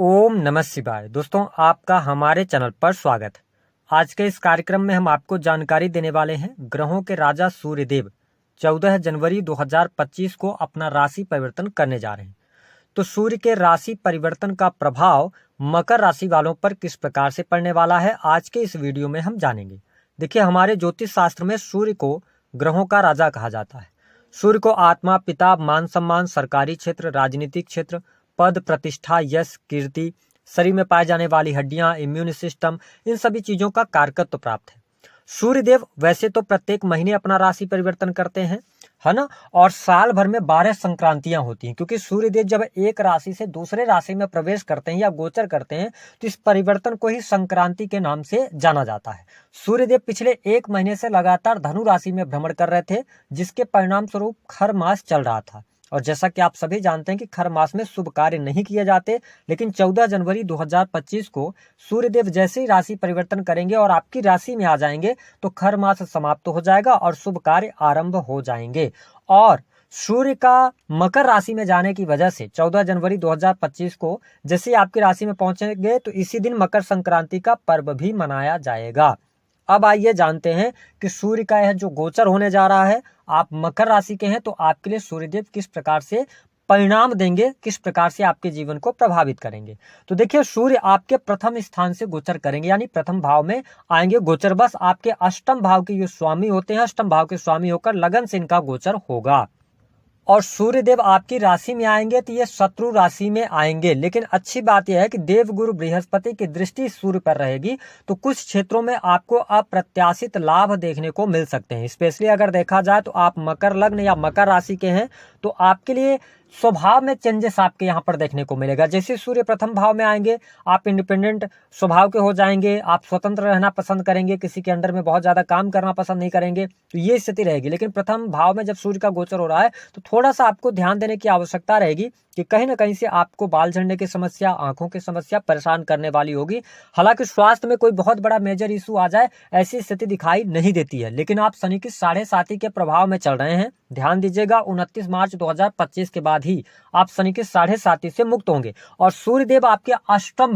ओम नमः शिवाय। दोस्तों, आपका हमारे चैनल पर स्वागत है। आज के इस कार्यक्रम में हम आपको जानकारी देने वाले हैं ग्रहों के राजा सूर्यदेव 14 जनवरी 2025 को अपना राशि परिवर्तन करने जा रहे हैं। तो सूर्य के राशि परिवर्तन का प्रभाव मकर राशि वालों पर किस प्रकार से पड़ने वाला है, आज के इस वीडियो में हम जानेंगे। देखिए, हमारे ज्योतिष शास्त्र में सूर्य को ग्रहों का राजा कहा जाता है। सूर्य को आत्मा, पिता, मान सम्मान, सरकारी क्षेत्र, राजनीतिक क्षेत्र, पद, प्रतिष्ठा, यश, कीर्ति, शरीर में पाए जाने वाली हड्डियां, इम्यून सिस्टम, इन सभी चीजों का कारकत्व प्राप्त है। सूर्यदेव वैसे तो प्रत्येक महीने अपना राशि परिवर्तन करते हैं, है ना, और साल भर में 12 संक्रांतियां होती हैं, क्योंकि सूर्यदेव जब एक राशि से दूसरे राशि में प्रवेश करते हैं या गोचर करते हैं तो इस परिवर्तन को ही संक्रांति के नाम से जाना जाता है। सूर्यदेव पिछले एक महीने से लगातार धनु राशि में भ्रमण कर रहे थे, जिसके परिणाम स्वरूप खर मास चल रहा था। और जैसा कि आप सभी जानते हैं कि खर मास में शुभ कार्य नहीं किए जाते, लेकिन 14 जनवरी 2025 को सूर्यदेव जैसे ही राशि परिवर्तन करेंगे और आपकी राशि में आ जाएंगे तो खर मास समाप्त हो जाएगा और शुभ कार्य आरंभ हो जाएंगे। और सूर्य का मकर राशि में जाने की वजह से 14 जनवरी 2025 को जैसे ही आपकी राशि में पहुंचेंगे तो इसी दिन मकर संक्रांति का पर्व भी मनाया जाएगा। अब आइए जानते हैं कि सूर्य का यह जो गोचर होने जा रहा है, आप मकर राशि के हैं तो आपके लिए सूर्यदेव किस प्रकार से परिणाम देंगे, किस प्रकार से आपके जीवन को प्रभावित करेंगे। तो देखिए, सूर्य आपके प्रथम स्थान से गोचर करेंगे, यानी प्रथम भाव में आएंगे गोचर। बस आपके अष्टम भाव के जो स्वामी होते हैं, अष्टम भाव के स्वामी होकर लगन से इनका गोचर होगा। और सूर्यदेव आपकी राशि में आएंगे तो ये शत्रु राशि में आएंगे, लेकिन अच्छी बात यह है कि देवगुरु बृहस्पति की दृष्टि सूर्य पर रहेगी, तो कुछ क्षेत्रों में आपको अप्रत्याशित लाभ देखने को मिल सकते हैं। स्पेशली अगर देखा जाए तो आप मकर लग्न या मकर राशि के हैं तो आपके लिए स्वभाव में चेंजेस आपके यहाँ पर देखने को मिलेगा। जैसे सूर्य प्रथम भाव में आएंगे, आप इंडिपेंडेंट स्वभाव के हो जाएंगे, आप स्वतंत्र रहना पसंद करेंगे, किसी के अंडर में बहुत ज्यादा काम करना पसंद नहीं करेंगे, तो ये स्थिति रहेगी। लेकिन प्रथम भाव में जब सूर्य का गोचर हो रहा है तो थोड़ा सा आपको ध्यान देने की आवश्यकता रहेगी कि कहीं ना कहीं से आपको बाल झड़ने की समस्या, आंखों की समस्या परेशान करने वाली होगी। हालांकि स्वास्थ्य में कोई बहुत बड़ा मेजर इशू आ जाए ऐसी स्थिति दिखाई नहीं देती है, लेकिन आप शनि की 7.5 के प्रभाव में चल रहे हैं। ध्यान दीजिएगा, 29 मार्च 2025 के बाद ही आप शनि के 7.5 से मुक्त होंगे। और सूर्यदेव आपके अष्टम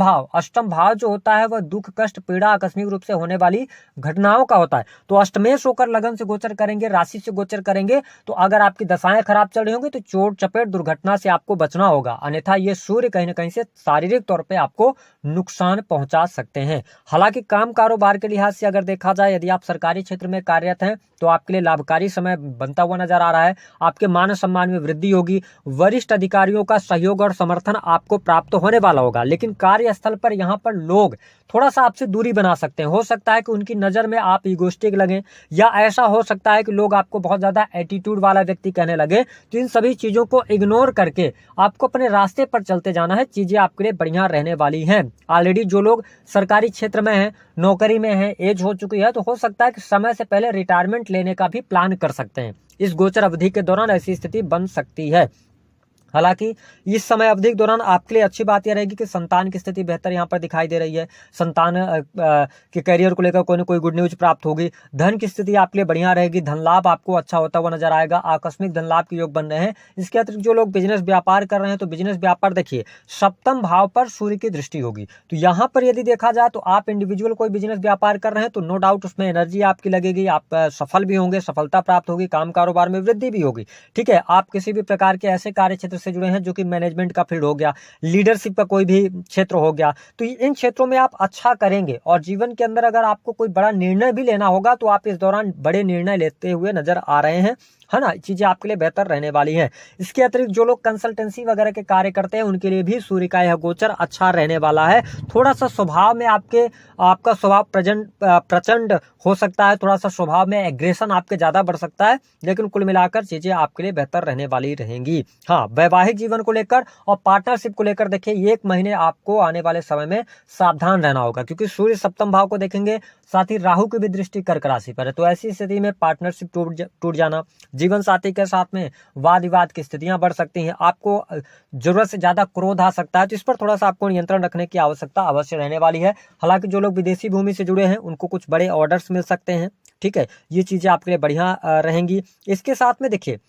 भाव जो होता है वह दुख, कष्ट, पीड़ा, आकस्मिक रूप से होने वाली घटनाओं का होता है। तो अष्टमेश होकर लगन से गोचर करेंगे, राशि से गोचर करेंगे, तो अगर आपकी दशाएं खराब चल रही होंगी तो चोट चपेट दुर्घटना से आपको बचना होगा, अन्यथा ये सूर्य कहीं ना कहीं से शारीरिक तौर पे आपको नुकसान पहुंचा सकते हैं। हालांकि काम कारोबार के लिहाज से अगर देखा जाए, यदि आप सरकारी क्षेत्र में कार्यरत हैं तो आपके लिए लाभकारी समय बनता हुआ नजर आ रहा है। आपके मान सम्मान में वृद्धि होगी, वरिष्ठ अधिकारियों का सहयोग और समर्थन आपको प्राप्त होने वाला होगा। लेकिन कार्यस्थल पर यहाँ पर लोग थोड़ा सा आपसे दूरी बना सकते हैं। हो सकता है कि उनकी नजर में आप इगोस्टिक लगें, या ऐसा हो सकता है कि लोग आपको बहुत ज्यादा एटीट्यूड वाला व्यक्ति कहने लगे। तो इन सभी चीजों को इग्नोर करके आपको अपने रास्ते पर चलते जाना है, चीजें आपके लिए बढ़िया रहने वाली हैं। ऑलरेडी जो लोग सरकारी क्षेत्र में हैं, नौकरी में हैं, एज हो चुकी है, तो हो सकता है कि समय से पहले रिटायरमेंट लेने का भी प्लान कर सकते हैं। इस गोचर अवधि के दौरान ऐसी स्थिति बन सकती है। हालांकि इस समय अवधि के दौरान आपके लिए अच्छी बात यह रहेगी कि संतान की स्थिति बेहतर यहाँ पर दिखाई दे रही है। संतान के करियर को लेकर कोई ना कोई गुड न्यूज प्राप्त होगी। धन की स्थिति आपके लिए बढ़िया रहेगी, धन लाभ आपको अच्छा होता हुआ नजर आएगा, आकस्मिक धन लाभ के योग बन रहे हैं। इसके अतिरिक्त जो लोग बिजनेस व्यापार कर रहे हैं तो बिजनेस व्यापार देखिए, सप्तम भाव पर सूर्य की दृष्टि होगी, तो यहाँ पर यदि देखा जाए तो आप इंडिविजुअल कोई बिजनेस व्यापार कर रहे हैं तो नो डाउट उसमें एनर्जी आपकी लगेगी, आप सफल भी होंगे, सफलता प्राप्त होगी, काम कारोबार में वृद्धि भी होगी। ठीक है, आप किसी भी प्रकार के ऐसे कार्य क्षेत्र से जुड़े हैं जो कि मैनेजमेंट का फील्ड हो गया, लीडरशिप का कोई भी क्षेत्र हो गया, तो इन क्षेत्रों में आप अच्छा करेंगे। और जीवन के अंदर अगर आपको कोई बड़ा निर्णय भी लेना होगा तो आप इस दौरान बड़े निर्णय लेते हुए नजर आ रहे हैं, है ना। चीजें आपके लिए बेहतर रहने वाली है। इसके अतिरिक्त जो लोग कंसल्टेंसी वगैरह के कार्य करते हैं उनके लिए भी सूर्य का यह गोचर अच्छा रहने वाला है। थोड़ा सा स्वभाव में आपका स्वभाव प्रचंड हो सकता है, थोड़ा सा स्वभाव में एग्रेशन आपके ज्यादा बढ़ सकता है, लेकिन कुल मिलाकर चीजें आपके लिए बेहतर रहने वाली रहेंगी। हाँ, वैवाहिक जीवन को लेकर और पार्टनरशिप को लेकर देखिए, एक महीने आपको आने वाले समय में सावधान रहना होगा, क्योंकि सूर्य सप्तम भाव को देखेंगे, साथ ही राहु की भी दृष्टि कर्क राशि पर है। तो ऐसी स्थिति में पार्टनरशिप टूट जाना, जीवन साथी के साथ में वाद विवाद की स्थितियां बढ़ सकती हैं, आपको जरूरत से ज्यादा क्रोध आ सकता है, तो इस पर थोड़ा सा आपको नियंत्रण रखने की आवश्यकता अवश्य रहने वाली है। हालांकि जो लोग विदेशी भूमि से जुड़े हैं उनको कुछ बड़े ऑर्डर्स मिल सकते हैं। ठीक है, ये चीजें आपके लिए बढ़िया रहेंगी। इसके साथ में देखिए,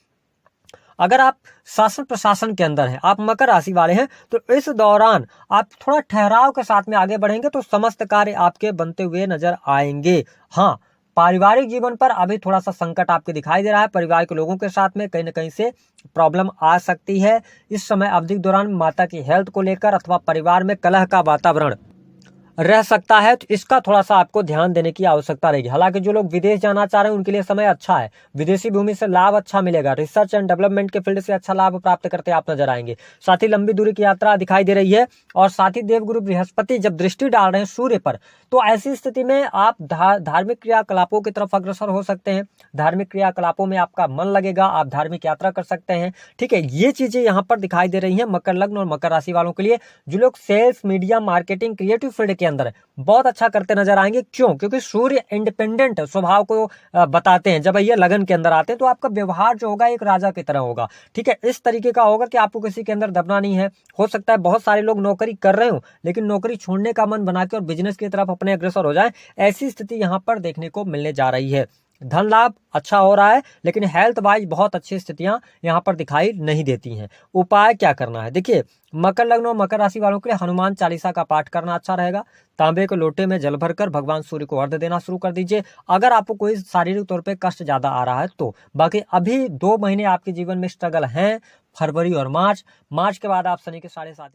अगर आप शासन प्रशासन के अंदर हैं, आप मकर राशि वाले हैं, तो इस दौरान आप थोड़ा ठहराव के साथ में आगे बढ़ेंगे तो समस्त कार्य आपके बनते हुए नजर आएंगे। हाँ, पारिवारिक जीवन पर अभी थोड़ा सा संकट आपके दिखाई दे रहा है। परिवार के लोगों के साथ में कहीं ना कहीं से प्रॉब्लम आ सकती है। इस समय अवधि के दौरान माता की हेल्थ को लेकर अथवा परिवार में कलह का वातावरण रह सकता है, तो इसका थोड़ा सा आपको ध्यान देने की आवश्यकता रहेगी। हालांकि जो लोग विदेश जाना चाह रहे हैं उनके लिए समय अच्छा है, विदेशी भूमि से लाभ अच्छा मिलेगा, रिसर्च एंड डेवलपमेंट के फील्ड से अच्छा लाभ प्राप्त करते आप नजर आएंगे। साथ ही लंबी दूरी की यात्रा दिखाई दे रही है, और साथ ही देवगुरु बृहस्पति जब दृष्टि डाल रहे हैं सूर्य पर, तो ऐसी स्थिति में आप धार्मिक क्रियाकलापों की तरफ अग्रसर हो सकते हैं। धार्मिक क्रियाकलापों में आपका मन लगेगा, आप धार्मिक यात्रा कर सकते हैं। ठीक है, ये चीजें यहाँ पर दिखाई दे रही हैं मकर लग्न और मकर राशि वालों के लिए। जो लोग sales, media, marketing, creative field के अंदर है, बहुत अच्छा करते नजर आएंगे। क्यों? क्योंकि सूर्य इंडिपेंडेंट स्वभाव को बताते हैं। जब ये लगन के अंदर आते हैं तो आपका व्यवहार जो होगा एक राजा की तरह होगा। ठीक है, इस तरीके का होगा कि आपको किसी के अंदर दबना नहीं है। हो सकता है बहुत सारे लोग नौकरी कर रहे हो लेकिन नौकरी छोड़ने का मन बना के और बिजनेस की तरफ अपने अग्रसर हो जाए, ऐसी स्थिति यहाँ पर देखने को मिलने जा रही है। धन लाभ अच्छा हो रहा है, लेकिन हेल्थ वाइज बहुत अच्छी स्थितियां यहाँ पर दिखाई नहीं देती हैं। उपाय क्या करना है? देखिए, मकर लग्न और मकर राशि वालों के लिए हनुमान चालीसा का पाठ करना अच्छा रहेगा। तांबे के लोटे में जल भरकर भगवान सूर्य को अर्घ्य देना शुरू कर दीजिए, अगर आपको कोई शारीरिक तौर पे कष्ट ज्यादा आ रहा है तो। बाकी अभी 2 महीने आपके जीवन में स्ट्रगल हैं, फरवरी और मार्च के बाद आप शनि के 7.5